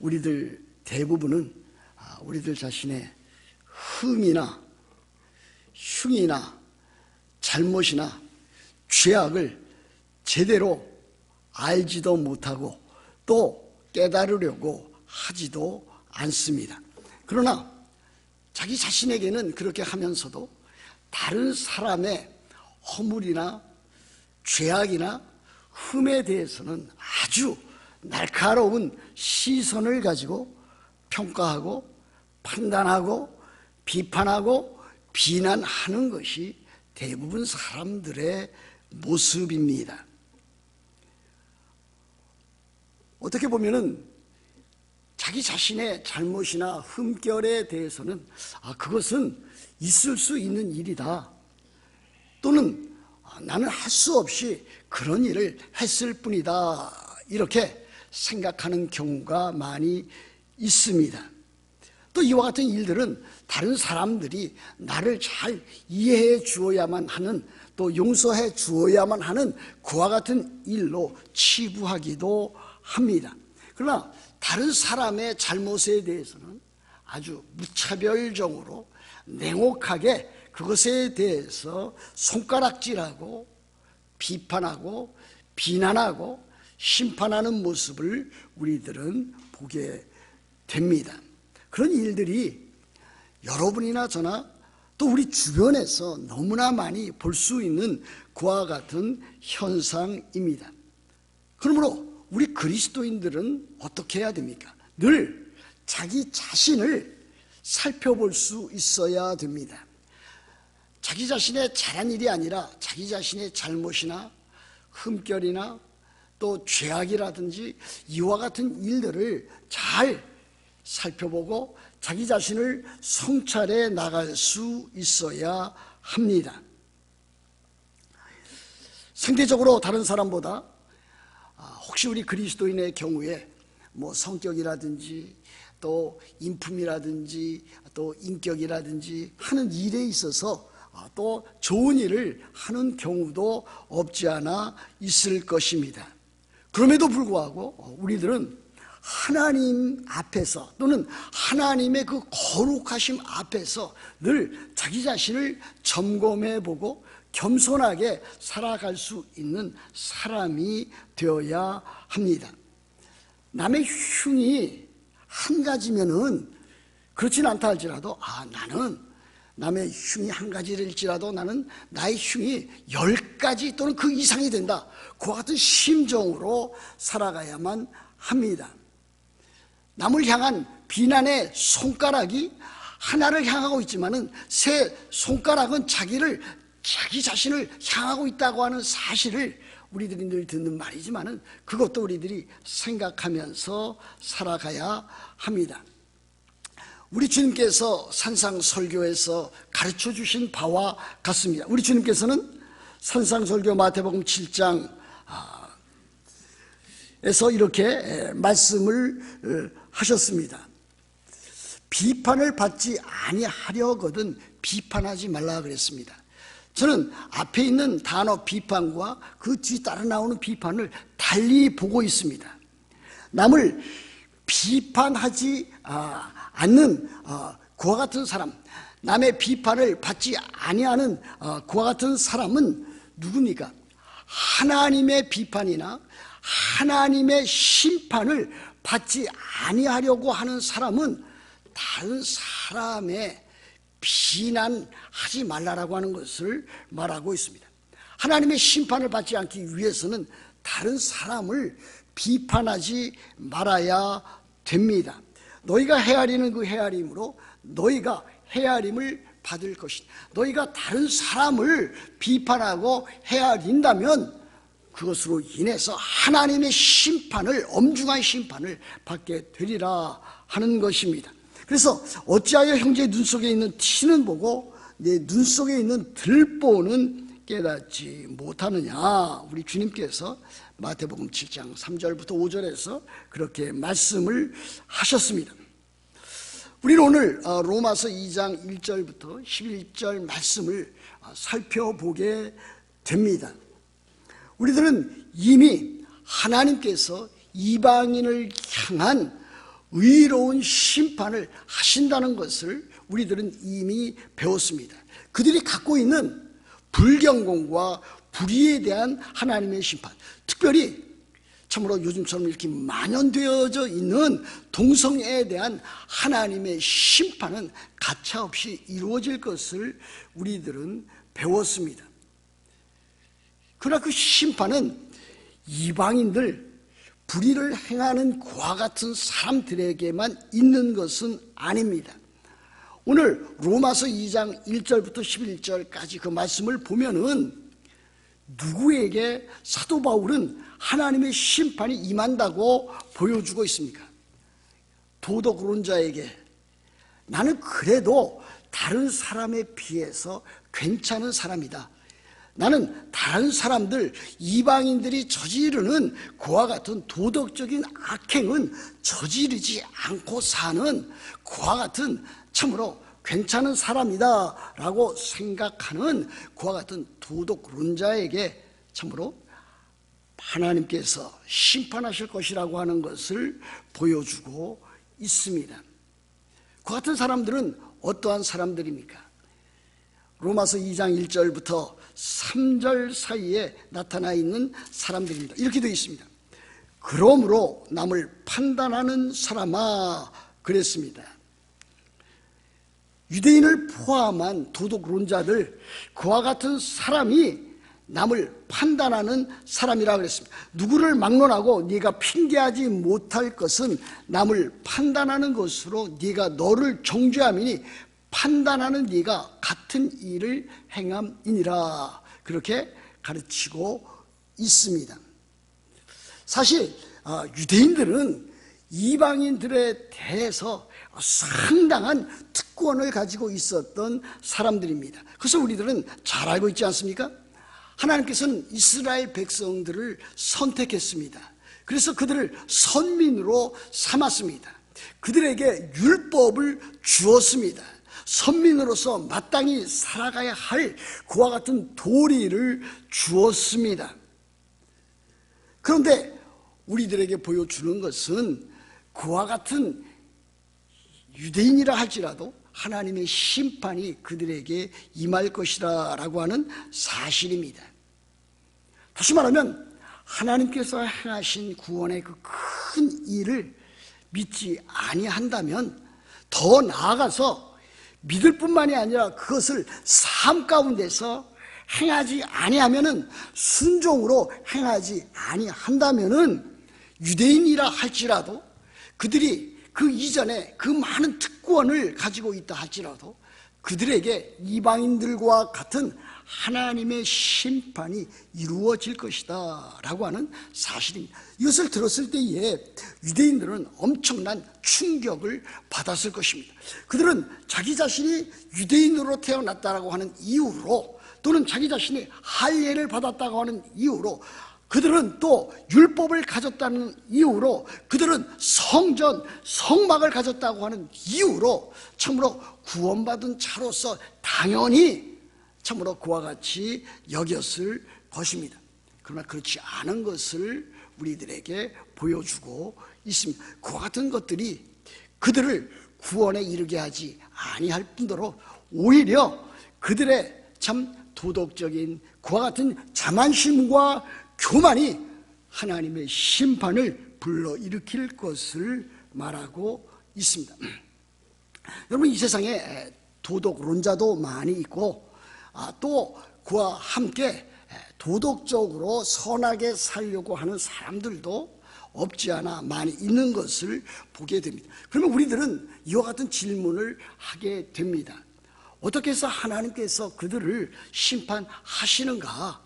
우리들 대부분은 우리들 자신의 흠이나 흉이나 잘못이나 죄악을 제대로 알지도 못하고 또 깨달으려고 하지도 않습니다. 그러나 자기 자신에게는 그렇게 하면서도 다른 사람의 허물이나 죄악이나 흠에 대해서는 아주 날카로운 시선을 가지고 평가하고 판단하고 비판하고 비난하는 것이 대부분 사람들의 모습입니다. 어떻게 보면은 자기 자신의 잘못이나 흠결에 대해서는 그것은 있을 수 있는 일이다, 또는 나는 할 수 없이 그런 일을 했을 뿐이다, 이렇게 생각하는 경우가 많이 있습니다. 또 이와 같은 일들은 다른 사람들이 나를 잘 이해해 주어야만 하는, 또 용서해 주어야만 하는 그와 같은 일로 치부하기도 합니다. 그러나 다른 사람의 잘못에 대해서는 아주 무차별적으로 냉혹하게 그것에 대해서 손가락질하고 비판하고 비난하고 심판하는 모습을 우리들은 보게 됩니다. 그런 일들이 여러분이나 저나 또 우리 주변에서 너무나 많이 볼 수 있는 그와 같은 현상입니다. 그러므로 우리 그리스도인들은 어떻게 해야 됩니까? 늘 자기 자신을 살펴볼 수 있어야 됩니다. 자기 자신의 잘한 일이 아니라 자기 자신의 잘못이나 흠결이나 또 죄악이라든지 이와 같은 일들을 잘 살펴보고 자기 자신을 성찰해 나갈 수 있어야 합니다. 상대적으로 다른 사람보다 혹시 우리 그리스도인의 경우에 성격이라든지 또 인품이라든지 또 인격이라든지 하는 일에 있어서 또 좋은 일을 하는 경우도 없지 않아 있을 것입니다. 그럼에도 불구하고 우리들은 하나님 앞에서 또는 하나님의 그 거룩하심 앞에서 늘 자기 자신을 점검해보고 겸손하게 살아갈 수 있는 사람이 되어야 합니다. 남의 흉이 한 가지면은 그렇진 않다 할지라도 나는 남의 흉이 한 가지일지라도 나는 나의 흉이 10가지 또는 그 이상이 된다, 그와 같은 심정으로 살아가야만 합니다. 남을 향한 비난의 손가락이 하나를 향하고 있지만은 세 손가락은 자기 자신을 향하고 있다고 하는 사실을 우리들이 늘 듣는 말이지만은 그것도 우리들이 생각하면서 살아가야 합니다. 우리 주님께서 산상설교에서 가르쳐 주신 바와 같습니다. 우리 주님께서는 산상설교 마태복음 7장 에서 이렇게 말씀을 하셨습니다. 비판을 받지 아니하려거든 비판하지 말라 그랬습니다. 저는 앞에 있는 단어 비판과 그 뒤 따라 나오는 비판을 달리 보고 있습니다. 남을 비판하지 않는 그와 같은 사람, 남의 비판을 받지 아니하는 그와 같은 사람은 누굽니까? 하나님의 비판이나 하나님의 심판을 받지 아니하려고 하는 사람은 다른 사람의 비난하지 말라라고 하는 것을 말하고 있습니다. 하나님의 심판을 받지 않기 위해서는 다른 사람을 비판하지 말아야 됩니다. 너희가 헤아리는 그 헤아림으로 너희가 헤아림을 받을 것이다. 너희가 다른 사람을 비판하고 헤아린다면 그것으로 인해서 하나님의 심판을, 엄중한 심판을 받게 되리라 하는 것입니다. 그래서 어찌하여 형제의 눈 속에 있는 티는 보고 내 눈 속에 있는 들보는 깨닫지 못하느냐. 우리 주님께서 마태복음 7장 3절부터 5절에서 그렇게 말씀을 하셨습니다. 우리는 오늘 로마서 2장 1절부터 11절 말씀을 살펴보게 됩니다. 우리들은 이미 하나님께서 이방인을 향한 의로운 심판을 하신다는 것을 우리들은 이미 배웠습니다. 그들이 갖고 있는 불경공과 불의에 대한 하나님의 심판, 특별히 참으로 요즘처럼 이렇게 만연되어져 있는 동성애에 대한 하나님의 심판은 가차없이 이루어질 것을 우리들은 배웠습니다. 그러나 그 심판은 이방인들, 불의를 행하는 그와 같은 사람들에게만 있는 것은 아닙니다. 오늘 로마서 2장 1절부터 11절까지 그 말씀을 보면은 누구에게 사도 바울은 하나님의 심판이 임한다고 보여주고 있습니까? 도덕론자에게. 나는 그래도 다른 사람에 비해서 괜찮은 사람이다. 나는 다른 사람들, 이방인들이 저지르는 그와 같은 도덕적인 악행은 저지르지 않고 사는 그와 같은 참으로 괜찮은 사람이다 라고 생각하는 그와 같은 도덕론자에게 참으로 하나님께서 심판하실 것이라고 하는 것을 보여주고 있습니다. 그 같은 사람들은 어떠한 사람들입니까? 로마서 2장 1절부터 3절 사이에 나타나 있는 사람들입니다. 이렇게 되어 있습니다. 그러므로 남을 판단하는 사람아, 그랬습니다. 유대인을 포함한 도덕론자들, 그와 같은 사람이 남을 판단하는 사람이라고 그랬습니다. 누구를 막론하고 네가 핑계하지 못할 것은 남을 판단하는 것으로 네가 너를 정죄함이니 판단하는 네가 같은 일을 행함이니라, 그렇게 가르치고 있습니다. 사실 유대인들은 이방인들에 대해서 상당한 특권을 가지고 있었던 사람들입니다. 그래서 우리들은 잘 알고 있지 않습니까? 하나님께서는 이스라엘 백성들을 선택했습니다. 그래서 그들을 선민으로 삼았습니다. 그들에게 율법을 주었습니다. 선민으로서 마땅히 살아가야 할 그와 같은 도리를 주었습니다. 그런데 우리들에게 보여주는 것은 그와 같은 유대인이라 할지라도 하나님의 심판이 그들에게 임할 것이다 라고 하는 사실입니다. 다시 말하면 하나님께서 행하신 구원의 그 큰 일을 믿지 아니한다면, 더 나아가서 믿을 뿐만이 아니라 그것을 삶 가운데서 행하지 아니하면은, 순종으로 행하지 아니한다면은 유대인이라 할지라도, 그들이 그 이전에 그 많은 특권을 가지고 있다 할지라도 그들에게 이방인들과 같은 하나님의 심판이 이루어질 것이다 라고 하는 사실입니다. 이것을 들었을 때에 유대인들은 엄청난 충격을 받았을 것입니다. 그들은 자기 자신이 유대인으로 태어났다고 하는 이유로, 또는 자기 자신이 할례를 받았다고 하는 이유로, 그들은 또 율법을 가졌다는 이유로, 그들은 성전, 성막을 가졌다고 하는 이유로 참으로 구원받은 자로서 당연히 참으로 그와 같이 여겼을 것입니다. 그러나 그렇지 않은 것을 우리들에게 보여주고 있습니다. 그와 같은 것들이 그들을 구원에 이르게 하지 아니할 뿐더러 오히려 그들의 참 도덕적인 그와 같은 자만심과 교만이 하나님의 심판을 불러일으킬 것을 말하고 있습니다. 여러분, 이 세상에 도덕론자도 많이 있고, 또 그와 함께 도덕적으로 선하게 살려고 하는 사람들도 없지 않아 많이 있는 것을 보게 됩니다. 그러면 우리들은 이와 같은 질문을 하게 됩니다. 어떻게 해서 하나님께서 그들을 심판하시는가?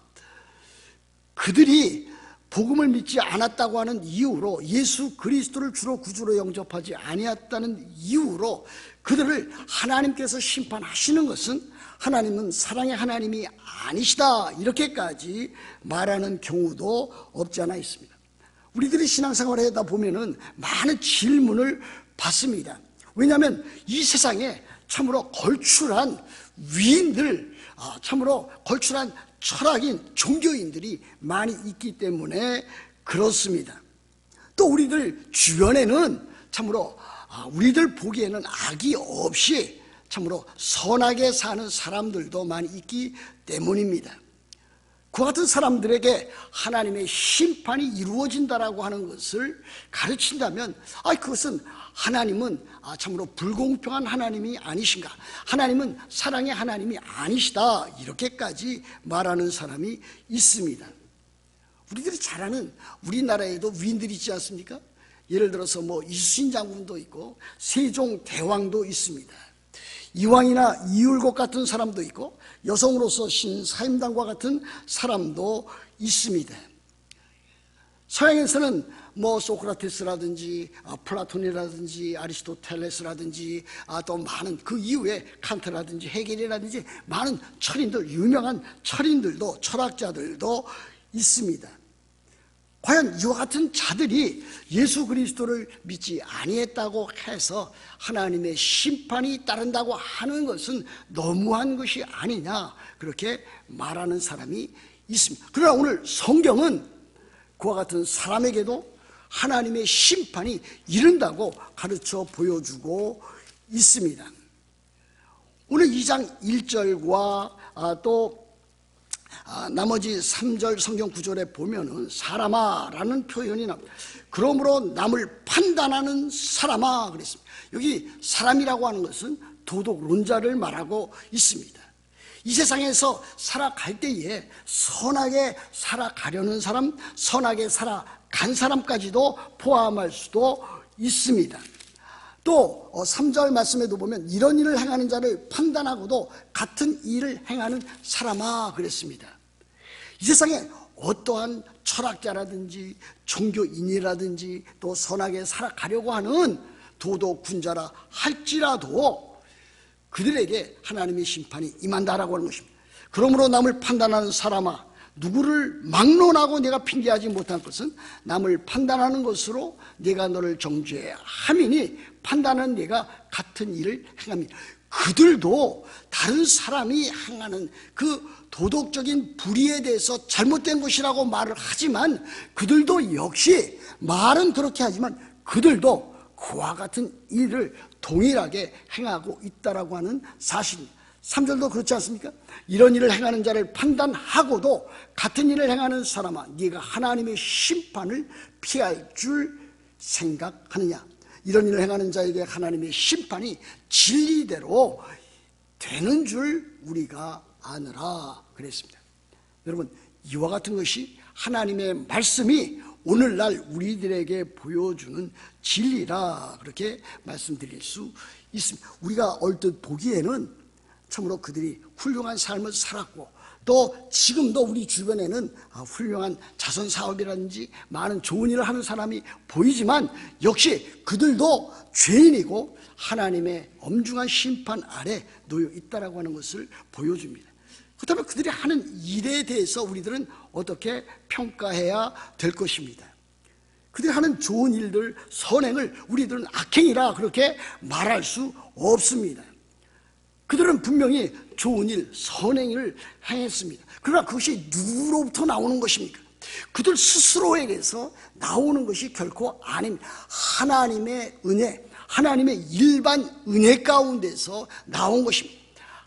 그들이 복음을 믿지 않았다고 하는 이유로, 예수 그리스도를 주로 구주로 영접하지 아니했다는 이유로 그들을 하나님께서 심판하시는 것은 하나님은 사랑의 하나님이 아니시다, 이렇게까지 말하는 경우도 없지 않아 있습니다. 우리들이 신앙생활을 하다 보면은 많은 질문을 받습니다. 왜냐하면 이 세상에 참으로 걸출한 위인들, 참으로 걸출한 철학인 종교인들이 많이 있기 때문에 그렇습니다. 또 우리들 주변에는 참으로 우리들 보기에는 악이 없이 참으로 선하게 사는 사람들도 많이 있기 때문입니다. 그 같은 사람들에게 하나님의 심판이 이루어진다라고 하는 것을 가르친다면 그것은 하나님은 참으로 불공평한 하나님이 아니신가, 하나님은 사랑의 하나님이 아니시다, 이렇게까지 말하는 사람이 있습니다. 우리들이 잘 아는 우리나라에도 위인들이 있지 않습니까? 예를 들어서 이순신 장군도 있고 세종 대왕도 있습니다. 이왕이나 이율곡 같은 사람도 있고 여성으로서 신사임당과 같은 사람도 있습니다. 서양에서는 소크라테스라든지 플라톤이라든지 아리스토텔레스라든지 또 많은 그 이후에 칸트라든지 헤겔이라든지 많은 철인들, 유명한 철인들도, 철학자들도 있습니다. 과연 이와 같은 자들이 예수 그리스도를 믿지 아니했다고 해서 하나님의 심판이 따른다고 하는 것은 너무한 것이 아니냐, 그렇게 말하는 사람이 있습니다. 그러나 오늘 성경은 그와 같은 사람에게도 하나님의 심판이 이른다고 가르쳐 보여주고 있습니다. 오늘 2장 1절과 또 나머지 3절 성경 구절에 보면은 사람아 라는 표현이 나옵니다. 그러므로 남을 판단하는 사람아 그랬습니다. 여기 사람이라고 하는 것은 도덕론자를 말하고 있습니다. 이 세상에서 살아갈 때에 선하게 살아가려는 사람, 선하게 살아간 사람까지도 포함할 수도 있습니다. 또 3절 말씀에도 보면 이런 일을 행하는 자를 판단하고도 같은 일을 행하는 사람아 그랬습니다. 이 세상에 어떠한 철학자라든지 종교인이라든지 또 선하게 살아가려고 하는 도덕군자라 할지라도 그들에게 하나님의 심판이 임한다라고 하는 것입니다. 그러므로 남을 판단하는 사람아, 누구를 막론하고 내가 핑계하지 못한 것은 남을 판단하는 것으로 내가 너를 정죄해야 함이니 판단은 내가 같은 일을 행합니다. 그들도 다른 사람이 행하는 그 도덕적인 불의에 대해서 잘못된 것이라고 말을 하지만 그들도 역시 말은 그렇게 하지만 그들도 그와 같은 일을 동일하게 행하고 있다라고 하는 사실입니다. 3절도 그렇지 않습니까? 이런 일을 행하는 자를 판단하고도 같은 일을 행하는 사람아, 네가 하나님의 심판을 피할 줄 생각하느냐? 이런 일을 행하는 자에게 하나님의 심판이 진리대로 되는 줄 우리가 아느라 그랬습니다. 여러분, 이와 같은 것이 하나님의 말씀이 오늘날 우리들에게 보여주는 진리라 그렇게 말씀드릴 수 있습니다. 우리가 얼뜻 보기에는 참으로 그들이 훌륭한 삶을 살았고 또 지금도 우리 주변에는 훌륭한 자선사업이라든지 많은 좋은 일을 하는 사람이 보이지만 역시 그들도 죄인이고 하나님의 엄중한 심판 아래 놓여 있다라고 하는 것을 보여줍니다. 그렇다면 그들이 하는 일에 대해서 우리들은 어떻게 평가해야 될 것입니다. 그들이 하는 좋은 일들, 선행을 우리들은 악행이라 그렇게 말할 수 없습니다. 그들은 분명히 좋은 일, 선행을 행했습니다. 그러나 그것이 누구로부터 나오는 것입니까? 그들 스스로에게서 나오는 것이 결코 아닙니다. 하나님의 은혜, 하나님의 일반 은혜 가운데서 나온 것입니다.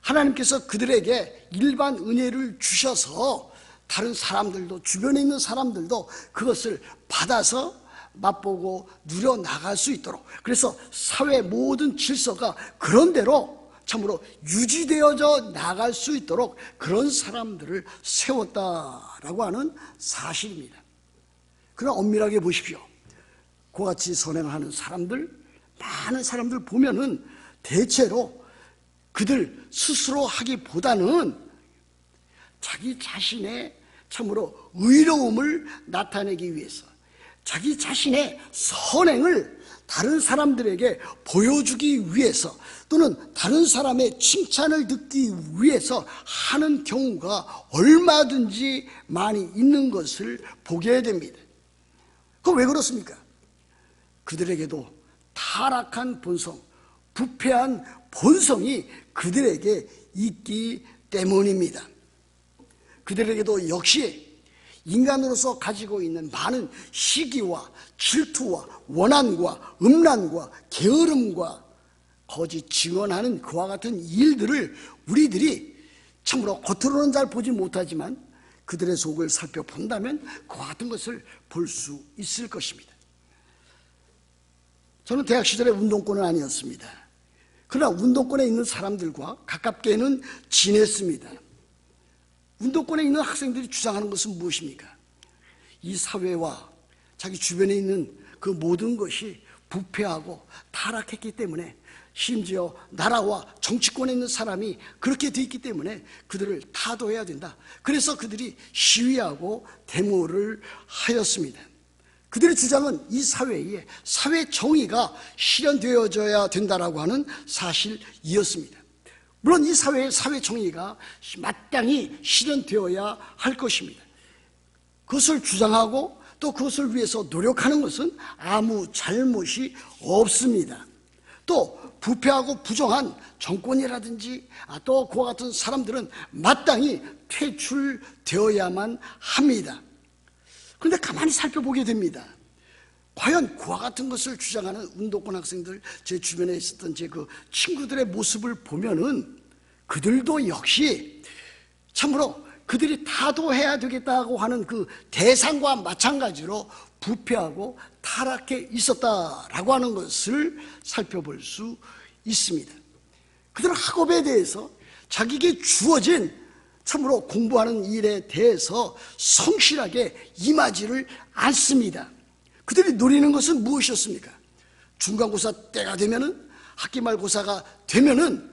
하나님께서 그들에게 일반 은혜를 주셔서 다른 사람들도, 주변에 있는 사람들도 그것을 받아서 맛보고 누려나갈 수 있도록, 그래서 사회 모든 질서가 그런대로 참으로 유지되어져 나갈 수 있도록 그런 사람들을 세웠다라고 하는 사실입니다. 그러나 엄밀하게 보십시오. 그같이 선행하는 사람들, 많은 사람들 보면은 대체로 그들 스스로 하기보다는 자기 자신의 참으로 의로움을 나타내기 위해서, 자기 자신의 선행을 다른 사람들에게 보여주기 위해서 또는 다른 사람의 칭찬을 듣기 위해서 하는 경우가 얼마든지 많이 있는 것을 보게 됩니다. 그건 왜 그렇습니까? 그들에게도 타락한 본성, 부패한 본성이 그들에게 있기 때문입니다. 그들에게도 역시 인간으로서 가지고 있는 많은 시기와 질투와 원한과 음란과 게으름과 거짓 증언하는 그와 같은 일들을 우리들이 참으로 겉으로는 잘 보지 못하지만 그들의 속을 살펴본다면 그와 같은 것을 볼 수 있을 것입니다. 저는 대학 시절에 운동권은 아니었습니다. 그러나 운동권에 있는 사람들과 가깝게는 지냈습니다. 운동권에 있는 학생들이 주장하는 것은 무엇입니까? 이 사회와 자기 주변에 있는 그 모든 것이 부패하고 타락했기 때문에, 심지어 나라와 정치권에 있는 사람이 그렇게 돼 있기 때문에 그들을 타도해야 된다. 그래서 그들이 시위하고 데모를 하였습니다. 그들의 주장은 이 사회에 사회 정의가 실현되어져야 된다라고 하는 사실이었습니다. 물론 이 사회의 사회 정의가 마땅히 실현되어야 할 것입니다. 그것을 주장하고 또 그것을 위해서 노력하는 것은 아무 잘못이 없습니다. 또 부패하고 부정한 정권이라든지 또 그와 같은 사람들은 마땅히 퇴출되어야만 합니다. 그런데 가만히 살펴보게 됩니다. 과연 그와 같은 것을 주장하는 운동권 학생들, 제 주변에 있었던 제 그 친구들의 모습을 보면은 그들도 역시 참으로 그들이 타도해야 되겠다고 하는 그 대상과 마찬가지로 부패하고 타락해 있었다라고 하는 것을 살펴볼 수 있습니다. 그들은 학업에 대해서 자기에게 주어진 참으로 공부하는 일에 대해서 성실하게 임하지를 않습니다. 그들이 노리는 것은 무엇이었습니까? 중간고사 때가 되면은, 학기말고사가 되면은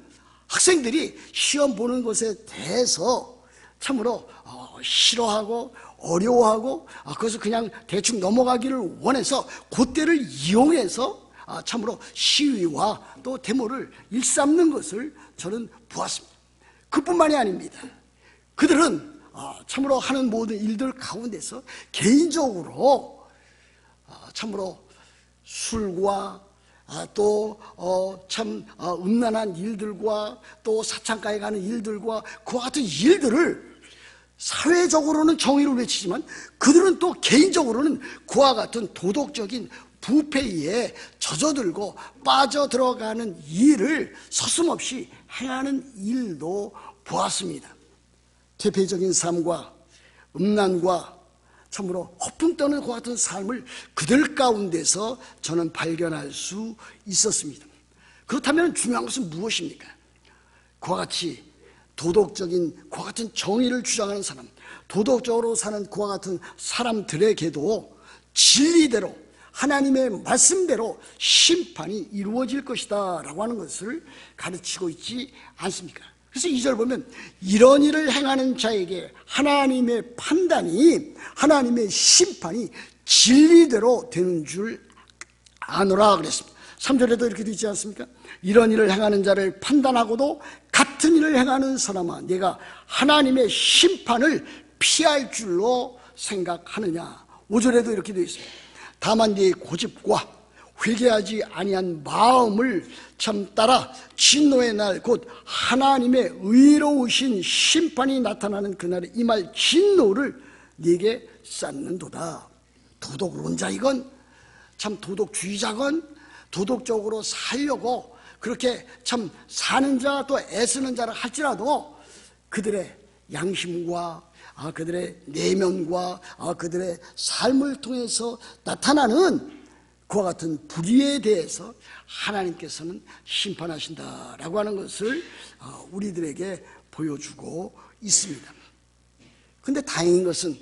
학생들이 시험 보는 것에 대해서 참으로 싫어하고 어려워하고 그것을 그냥 대충 넘어가기를 원해서 그때를 이용해서 참으로 시위와 또 데모를 일삼는 것을 저는 보았습니다. 그뿐만이 아닙니다. 그들은 참으로 하는 모든 일들 가운데서 개인적으로 참으로 술과 또 참 음란한 일들과 또 사창가에 가는 일들과 그와 같은 일들을 사회적으로는 정의를 외치지만 그들은 또 개인적으로는 그와 같은 도덕적인 부패에 젖어들고 빠져들어가는 일을 서슴없이 행하는 일도 보았습니다. 퇴폐적인 삶과 음란과 참으로 허풍 떠는 것 같은 삶을 그들 가운데서 저는 발견할 수 있었습니다. 그렇다면 중요한 것은 무엇입니까? 그와 같이 도덕적인 그와 같은 정의를 주장하는 사람, 도덕적으로 사는 그와 같은 사람들에게도 진리대로 하나님의 말씀대로 심판이 이루어질 것이다 라고 하는 것을 가르치고 있지 않습니까? 그래서 2절 보면 이런 일을 행하는 자에게 하나님의 판단이, 하나님의 심판이 진리대로 되는 줄 아노라 그랬습니다. 3절에도 이렇게 되지 않습니까? 이런 일을 행하는 자를 판단하고도 같은 일을 행하는 사람아, 내가 하나님의 심판을 피할 줄로 생각하느냐. 5절에도 이렇게 되어 있습니다. 다만 네 고집과 회개하지 아니한 마음을 참 따라 진노의 날 곧 하나님의 의로우신 심판이 나타나는 그날에 임할 진노를 네게 쌓는도다. 도덕론자이건 참 도덕주의자건 도덕적으로 살려고 그렇게 참 사는 자 또 애쓰는 자를 할지라도 그들의 양심과 그들의 내면과 그들의 삶을 통해서 나타나는 그와 같은 불의에 대해서 하나님께서는 심판하신다라고 하는 것을 우리들에게 보여주고 있습니다. 그런데 다행인 것은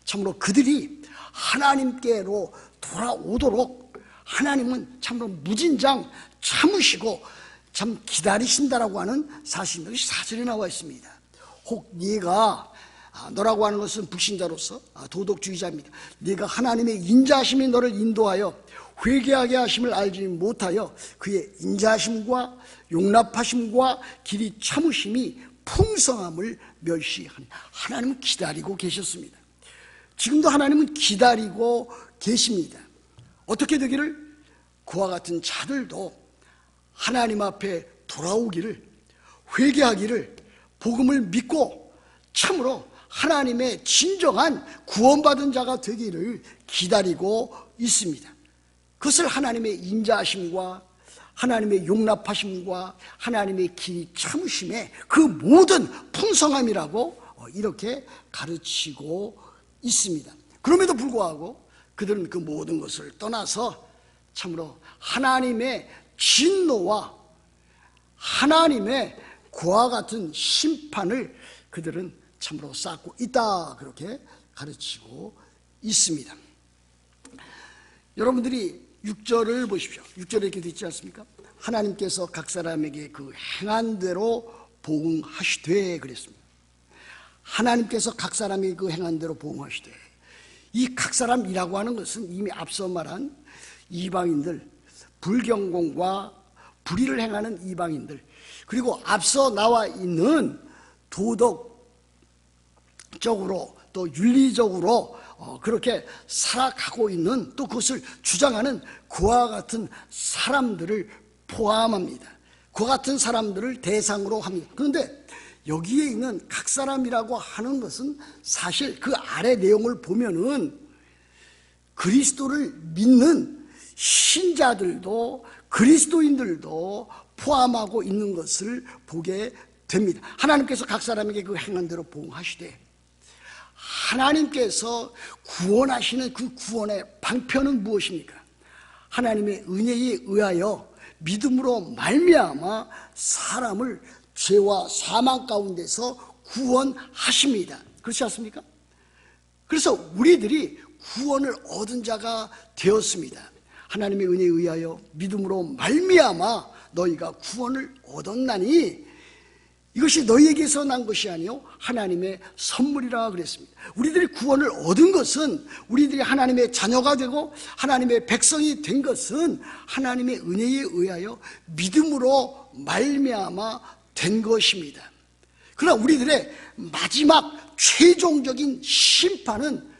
참으로 그들이 하나님께로 돌아오도록 하나님은 참으로 무진장 참으시고 참 기다리신다라고 하는 사실들이 사절에 나와 있습니다. 혹 네가 너라고 하는 것은 불신자로서 도덕주의자입니다. 네가 하나님의 인자하심이 너를 인도하여 회개하게 하심을 알지 못하여 그의 인자하심과 용납하심과 길이 참으심이 풍성함을 멸시하니. 하나님은 기다리고 계셨습니다. 지금도 하나님은 기다리고 계십니다. 어떻게 되기를? 그와 같은 자들도 하나님 앞에 돌아오기를, 회개하기를, 복음을 믿고 참으로 하나님의 진정한 구원받은 자가 되기를 기다리고 있습니다. 그것을 하나님의 인자하심과 하나님의 용납하심과 하나님의 긴 참으심의 그 모든 풍성함이라고 이렇게 가르치고 있습니다. 그럼에도 불구하고 그들은 그 모든 것을 떠나서 참으로 하나님의 진노와 하나님의 그와 같은 심판을 그들은 참으로 쌓고 있다, 그렇게 가르치고 있습니다. 여러분들이 6절을 보십시오. 6절에 이렇게 되어 있지 않습니까? 하나님께서 각 사람에게 그 행한 대로 보응하시되 그랬습니다. 하나님께서 각 사람에게 그 행한 대로 보응하시되, 이 각 사람이라고 하는 것은 이미 앞서 말한 이방인들, 불경공과 불의를 행하는 이방인들, 그리고 앞서 나와 있는 도덕적으로 또 윤리적으로 그렇게 살아가고 있는, 또 그것을 주장하는 그와 같은 사람들을 포함합니다. 그와 같은 사람들을 대상으로 합니다. 그런데 여기에 있는 각 사람이라고 하는 것은 사실 그 아래 내용을 보면은 그리스도를 믿는 신자들도 그리스도인들도 포함하고 있는 것을 보게 됩니다. 하나님께서 각 사람에게 그 행한 대로 보응하시되, 하나님께서 구원하시는 그 구원의 방편은 무엇입니까? 하나님의 은혜에 의하여 믿음으로 말미암아 사람을 죄와 사망 가운데서 구원하십니다. 그렇지 않습니까? 그래서 우리들이 구원을 얻은 자가 되었습니다. 하나님의 은혜에 의하여 믿음으로 말미암아 너희가 구원을 얻었나니 이것이 너희에게서 난 것이 아니요 하나님의 선물이라 그랬습니다. 우리들이 구원을 얻은 것은, 우리들이 하나님의 자녀가 되고 하나님의 백성이 된 것은 하나님의 은혜에 의하여 믿음으로 말미암아 된 것입니다. 그러나 우리들의 마지막 최종적인 심판은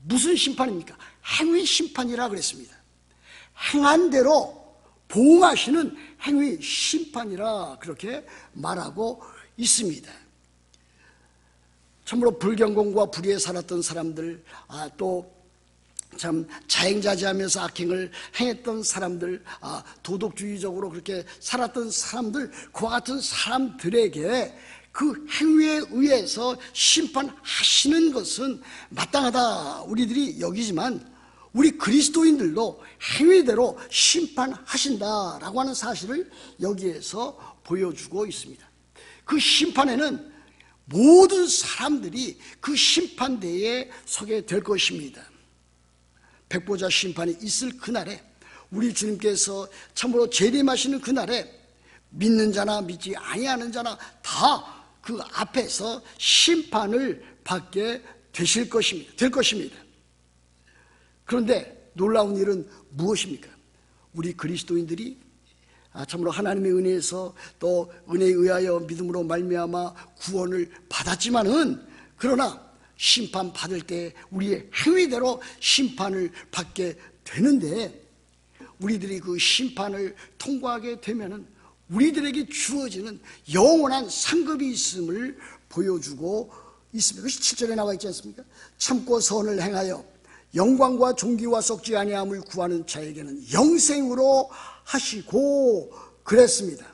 무슨 심판입니까? 행위 심판이라 그랬습니다. 행한 대로 보응하시는 행위 심판이라 그렇게 말하고 있습니다. 참으로 불경공과 불의에 살았던 사람들, 또 참 자행자제하면서 악행을 행했던 사람들, 도덕주의적으로 그렇게 살았던 사람들, 그와 같은 사람들에게 그 행위에 의해서 심판하시는 것은 마땅하다 우리들이 여기지만, 우리 그리스도인들도 행위대로 심판하신다라고 하는 사실을 여기에서 보여주고 있습니다. 그 심판에는 모든 사람들이 그 심판대에 서게 될 것입니다. 백보자 심판이 있을 그날에, 우리 주님께서 참으로 재림하시는 그날에 믿는 자나 믿지 아니하는 자나 다 그 앞에서 심판을 받게 되실 것입니다. 될 것입니다. 그런데 놀라운 일은 무엇입니까? 우리 그리스도인들이 참으로 하나님의 은혜에서 또 은혜에 의하여 믿음으로 말미암아 구원을 받았지만은, 그러나 심판 받을 때 우리의 행위대로 심판을 받게 되는데, 우리들이 그 심판을 통과하게 되면은 우리들에게 주어지는 영원한 상급이 있음을 보여주고 있습니다. 그것이 7절에 나와 있지 않습니까? 참고 선을 행하여 영광과 존귀와 썩지 아니함을 구하는 자에게는 영생으로 하시고 그랬습니다.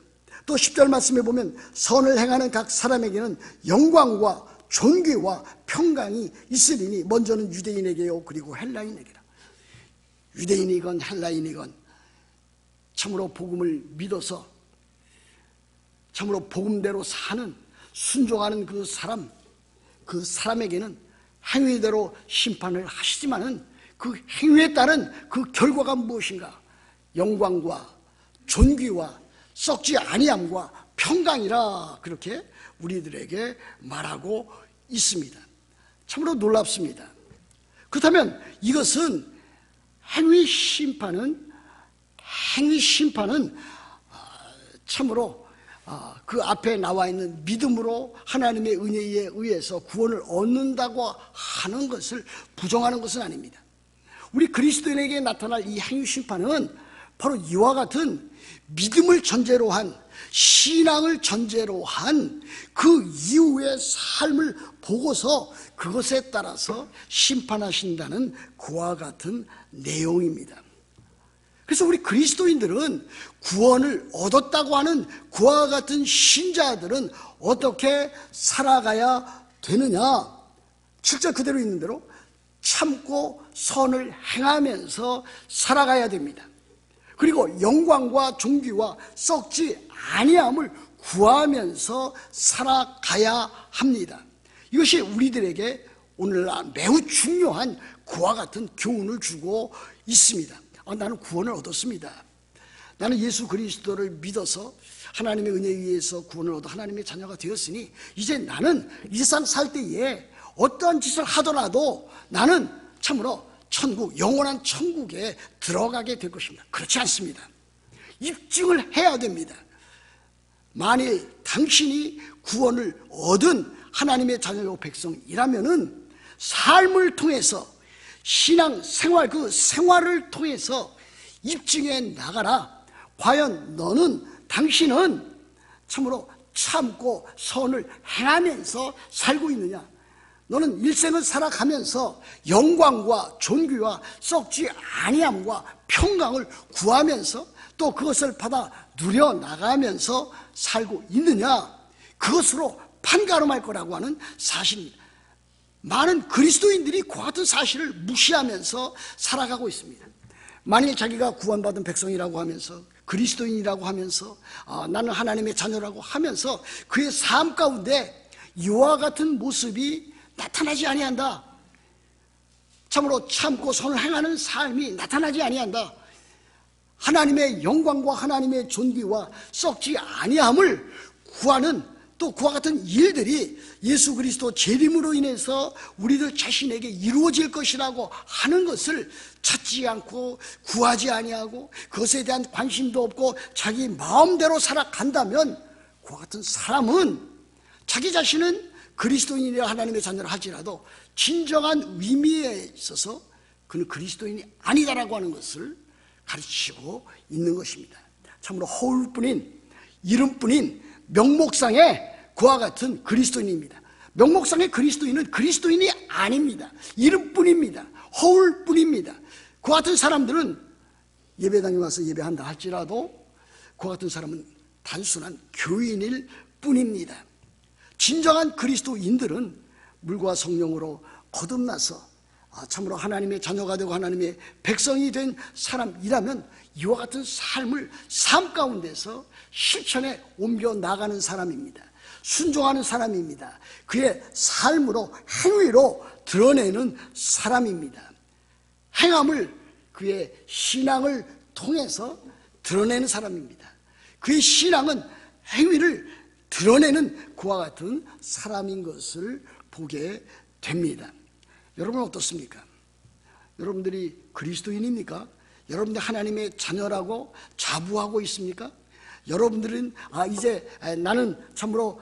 또 10절 말씀에 보면 선을 행하는 각 사람에게는 영광과 존귀와 평강이 있으리니 먼저는 유대인에게요 그리고 헬라인에게라. 유대인이건 헬라인이건 참으로 복음을 믿어서 참으로 복음대로 사는, 순종하는 그 사람에게는 행위대로 심판을 하시지만은 그 행위에 따른 그 결과가 무엇인가? 영광과 존귀와 썩지 아니함과 평강이라 그렇게 우리들에게 말하고 있습니다. 참으로 놀랍습니다. 그렇다면 이것은 행위 심판은 참으로 그 앞에 나와 있는 믿음으로 하나님의 은혜에 의해서 구원을 얻는다고 하는 것을 부정하는 것은 아닙니다. 우리 그리스도인에게 나타날 이 행위 심판은 바로 이와 같은 믿음을 전제로 한 신앙을 전제로 한 그 이후의 삶을 보고서 그것에 따라서 심판하신다는 그와 같은 내용입니다. 그래서 우리 그리스도인들은 구원을 얻었다고 하는 그와 같은 신자들은 어떻게 살아가야 되느냐? 7절 그대로 있는 대로 참고 선을 행하면서 살아가야 됩니다. 그리고 영광과 존귀와 썩지 아니함을 구하면서 살아가야 합니다. 이것이 우리들에게 오늘날 매우 중요한 그와 같은 교훈을 주고 있습니다. 나는 구원을 얻었습니다. 나는 예수 그리스도를 믿어서 하나님의 은혜에 의해서 구원을 얻어 하나님의 자녀가 되었으니 이제 나는 이 세상 살 때에 어떠한 짓을 하더라도 나는 참으로 천국, 영원한 천국에 들어가게 될 것입니다. 그렇지 않습니다. 입증을 해야 됩니다. 만일 당신이 구원을 얻은 하나님의 자녀요 백성이라면은 삶을 통해서 신앙 생활, 그 생활을 통해서 입증해 나가라. 과연 당신은 참으로 참고 선을 행하면서 살고 있느냐? 너는 일생을 살아가면서 영광과 존귀와 썩지 아니함과 평강을 구하면서 또 그것을 받아 누려나가면서 살고 있느냐? 그것으로 판가름할 거라고 하는 사실입니다. 많은 그리스도인들이 그와 같은 사실을 무시하면서 살아가고 있습니다. 만일 자기가 구원받은 백성이라고 하면서 그리스도인이라고 하면서 나는 하나님의 자녀라고 하면서 그의 삶 가운데 이와 같은 모습이 나타나지 아니한다. 참으로 참고 선을 행하는 삶이 나타나지 아니한다. 하나님의 영광과 하나님의 존귀와 썩지 아니함을 구하는 또 그와 같은 일들이 예수 그리스도 재림으로 인해서 우리들 자신에게 이루어질 것이라고 하는 것을 찾지 않고 구하지 아니하고 그것에 대한 관심도 없고 자기 마음대로 살아간다면 그와 같은 사람은 자기 자신은 그리스도인이라 하나님의 자녀를 할지라도 진정한 의미에 있어서 그는 그리스도인이 아니다라고 하는 것을 가르치고 있는 것입니다. 참으로 허울뿐인 이름뿐인 명목상의 그와 같은 그리스도인입니다. 명목상의 그리스도인은 그리스도인이 아닙니다. 이름뿐입니다. 허울뿐입니다. 그와 같은 사람들은 예배당에 와서 예배한다 할지라도 그와 같은 사람은 단순한 교인일 뿐입니다. 진정한 그리스도인들은 물과 성령으로 거듭나서 참으로 하나님의 자녀가 되고 하나님의 백성이 된 사람이라면 이와 같은 삶을 삶 가운데서 실천에 옮겨 나가는 사람입니다. 순종하는 사람입니다. 그의 삶으로 행위로 드러내는 사람입니다. 행함을 그의 신앙을 통해서 드러내는 사람입니다. 그의 신앙은 행위를 드러내는 그와 같은 사람인 것을 보게 됩니다. 여러분 어떻습니까? 여러분들이 그리스도인입니까? 여러분들 하나님의 자녀라고 자부하고 있습니까? 여러분들은 이제 나는 참으로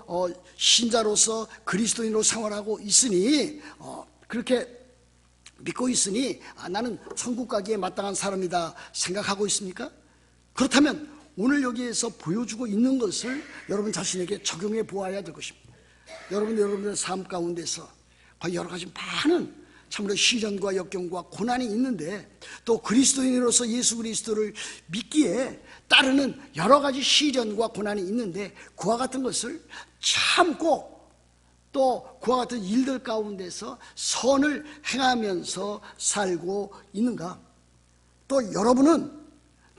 신자로서 그리스도인으로 생활하고 있으니 그렇게 믿고 있으니 나는 천국 가기에 마땅한 사람이다 생각하고 있습니까? 그렇다면 오늘 여기에서 보여주고 있는 것을 여러분 자신에게 적용해 보아야 될 것입니다. 여러분들의 삶 가운데서 여러 가지 많은 참으로 시련과 역경과 고난이 있는데 또 그리스도인으로서 예수 그리스도를 믿기에 따르는 여러 가지 시련과 고난이 있는데 그와 같은 것을 참고 또 그와 같은 일들 가운데서 선을 행하면서 살고 있는가? 또 여러분은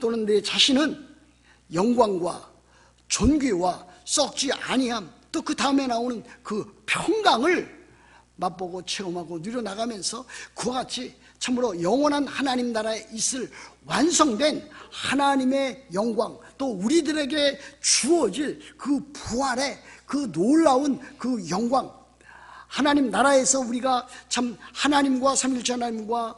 또는 내 자신은 영광과 존귀와 썩지 아니함 또 그 다음에 나오는 그 평강을 맛보고 체험하고 누려나가면서 그와 같이 참으로 영원한 하나님 나라에 있을 완성된 하나님의 영광 또 우리들에게 주어질 그 부활의 그 놀라운 그 영광 하나님 나라에서 우리가 참 하나님과 삼위일체 하나님과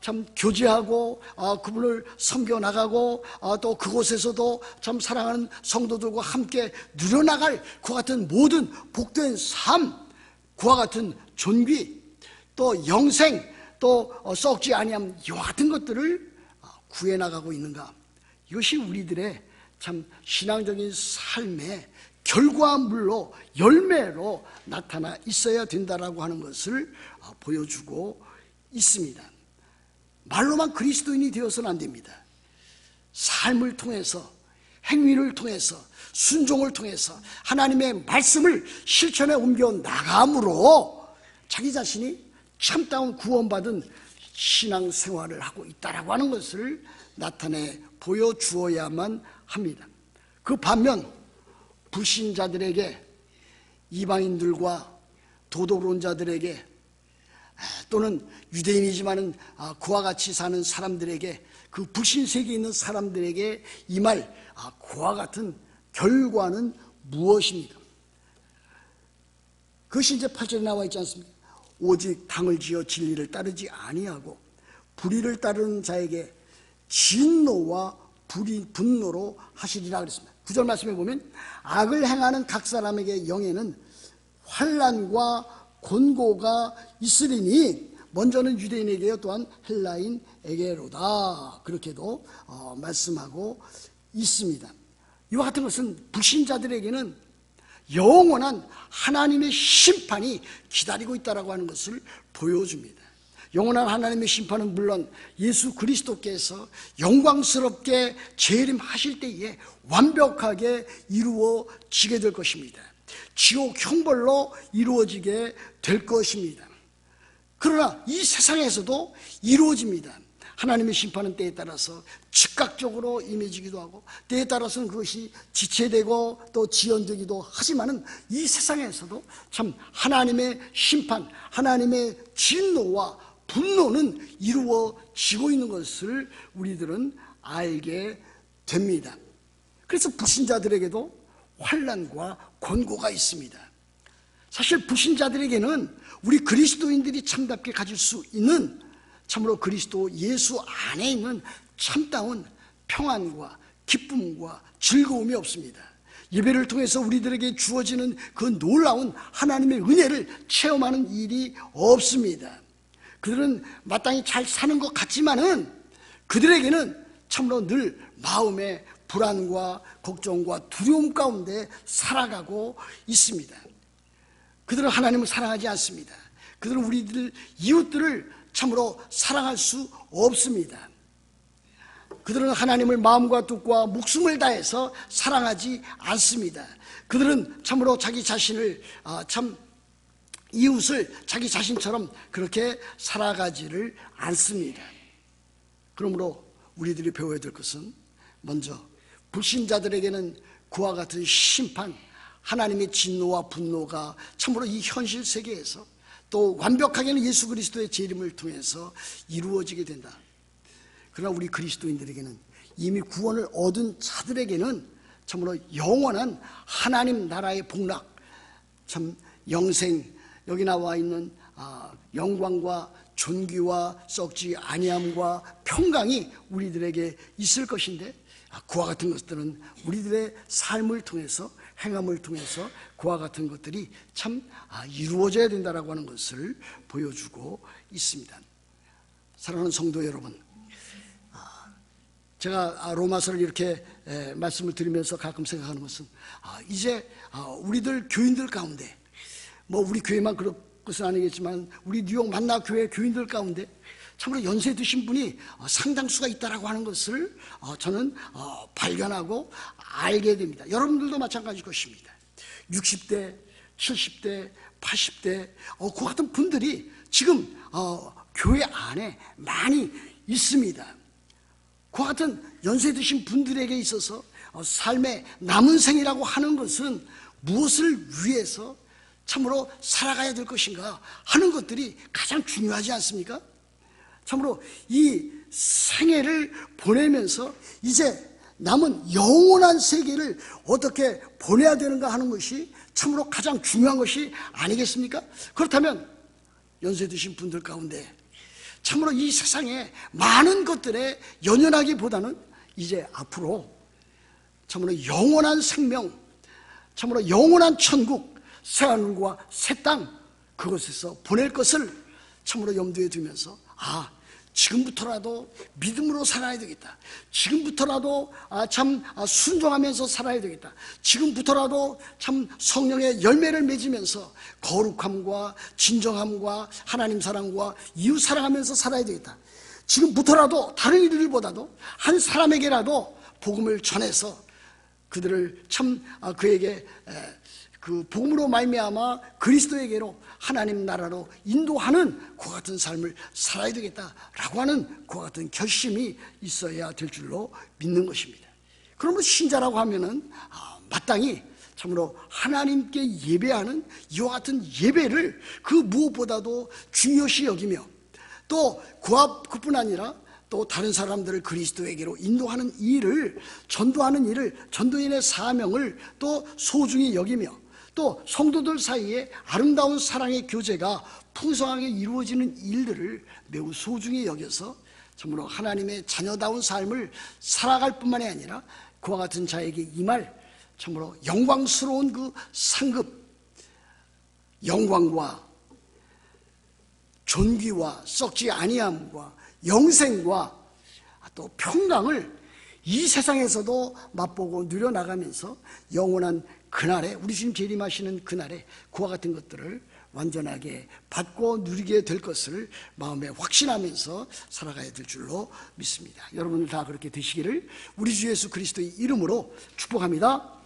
참 교제하고 그분을 섬겨나가고 또 그곳에서도 참 사랑하는 성도들과 함께 누려나갈 그와 같은 모든 복된 삶 그와 같은 존귀 또 영생 또 썩지 아니함 이와 같은 것들을 구해나가고 있는가? 이것이 우리들의 참 신앙적인 삶의 결과물로 열매로 나타나 있어야 된다라고 하는 것을 보여주고 있습니다. 말로만 그리스도인이 되어서는 안 됩니다. 삶을 통해서, 행위를 통해서, 순종을 통해서 하나님의 말씀을 실천에 옮겨 나감으로 자기 자신이 참다운 구원받은 신앙생활을 하고 있다라고 하는 것을 나타내 보여주어야만 합니다. 그 반면 불신자들에게, 이방인들과 도덕론자들에게, 또는 유대인이지만은 그와 같이 사는 사람들에게, 그 불신세계에 있는 사람들에게 임할 그와 같은 결과는 무엇입니까? 그것이 이제 8절에 나와 있지 않습니까? 오직 당을 지어 진리를 따르지 아니하고 불의를 따르는 자에게 진노와 분노로 하시리라 그랬습니다. 9절 말씀에 보면 악을 행하는 각 사람에게 영에는 환난과 곤고가 있으리니 먼저는 유대인에게요 또한 헬라인에게로다. 그렇게도 말씀하고 있습니다. 이와 같은 것은 불신자들에게는 영원한 하나님의 심판이 기다리고 있다고 하는 것을 보여줍니다. 영원한 하나님의 심판은 물론 예수 그리스도께서 영광스럽게 재림하실 때에 완벽하게 이루어지게 될 것입니다. 지옥 형벌로 이루어지게 될 것입니다. 그러나 이 세상에서도 이루어집니다. 하나님의 심판은 때에 따라서 즉각적으로 임해지기도 하고 때에 따라서는 그것이 지체되고 또 지연되기도 하지만은 이 세상에서도 참 하나님의 심판, 하나님의 진노와 분노는 이루어지고 있는 것을 우리들은 알게 됩니다. 그래서 불신자들에게도 환난과 권고가 있습니다. 사실 불신자들에게는 우리 그리스도인들이 참답게 가질 수 있는 참으로 그리스도 예수 안에 있는 참다운 평안과 기쁨과 즐거움이 없습니다. 예배를 통해서 우리들에게 주어지는 그 놀라운 하나님의 은혜를 체험하는 일이 없습니다. 그들은 마땅히 잘 사는 것 같지만은 그들에게는 참으로 늘 마음의 불안과 걱정과 두려움 가운데 살아가고 있습니다. 그들은 하나님을 사랑하지 않습니다. 그들은 우리들 이웃들을 참으로 사랑할 수 없습니다. 그들은 하나님을 마음과 뜻과 목숨을 다해서 사랑하지 않습니다. 그들은 참으로 자기 자신을 이웃을 자기 자신처럼 그렇게 살아가지를 않습니다. 그러므로 우리들이 배워야 될 것은 먼저 불신자들에게는 그와 같은 심판, 하나님의 진노와 분노가 참으로 이 현실 세계에서 또 완벽하게는 예수 그리스도의 재림을 통해서 이루어지게 된다. 그러나 우리 그리스도인들에게는 이미 구원을 얻은 자들에게는 참으로 영원한 하나님 나라의 복락, 참 영생, 여기 나와 있는 영광과 존귀와 썩지 아니함과 평강이 우리들에게 있을 것인데 그와 같은 것들은 우리들의 삶을 통해서 행함을 통해서 그와 같은 것들이 참 이루어져야 된다라고 하는 것을 보여주고 있습니다. 사랑하는 성도 여러분, 제가 로마서를 이렇게 말씀을 드리면서 가끔 생각하는 것은 이제 우리들 교인들 가운데 뭐 우리 교회만 그럴 것은 아니겠지만 우리 뉴욕 만나 교회 교인들 가운데 참으로 연세 드신 분이 상당수가 있다라고 하는 것을 저는 발견하고 알게 됩니다. 여러분들도 마찬가지일 것입니다. 60대, 70대, 80대 그 같은 분들이 지금 교회 안에 많이 있습니다. 그 같은 연세 드신 분들에게 있어서 삶의 남은 생이라고 하는 것은 무엇을 위해서 참으로 살아가야 될 것인가 하는 것들이 가장 중요하지 않습니까? 참으로 이 생애를 보내면서 이제 남은 영원한 세계를 어떻게 보내야 되는가 하는 것이 참으로 가장 중요한 것이 아니겠습니까? 그렇다면 연세 드신 분들 가운데 참으로 이 세상에 많은 것들에 연연하기보다는 이제 앞으로 참으로 영원한 생명, 참으로 영원한 천국, 새하늘과 새 땅 그곳에서 보낼 것을 참으로 염두에 두면서 지금부터라도 믿음으로 살아야 되겠다. 지금부터라도 참 순종하면서 살아야 되겠다. 지금부터라도 참 성령의 열매를 맺으면서 거룩함과 진정함과 하나님 사랑과 이웃 사랑하면서 살아야 되겠다. 지금부터라도 다른 이들보다도 한 사람에게라도 복음을 전해서 그들을 참 그에게 그 복음으로 말미암아 그리스도에게로 하나님 나라로 인도하는 그와 같은 삶을 살아야 되겠다라고 하는 그와 같은 결심이 있어야 될 줄로 믿는 것입니다. 그러므로 신자라고 하면은 마땅히 참으로 하나님께 예배하는 이와 같은 예배를 그 무엇보다도 중요시 여기며 또 그뿐 아니라 또 다른 사람들을 그리스도에게로 인도하는 일을, 전도하는 일을, 전도인의 사명을 또 소중히 여기며 또 성도들 사이에 아름다운 사랑의 교제가 풍성하게 이루어지는 일들을 매우 소중히 여겨서 참으로 하나님의 자녀다운 삶을 살아갈 뿐만이 아니라 그와 같은 자에게 임할 참으로 영광스러운 그 상급, 영광과 존귀와 썩지 아니함과 영생과 또 평강을 이 세상에서도 맛보고 누려나가면서 영원한 그날에, 우리 주님 재림하시는 그날에 그와 같은 것들을 완전하게 받고 누리게 될 것을 마음에 확신하면서 살아가야 될 줄로 믿습니다. 여러분들 다 그렇게 되시기를 우리 주 예수 그리스도의 이름으로 축복합니다.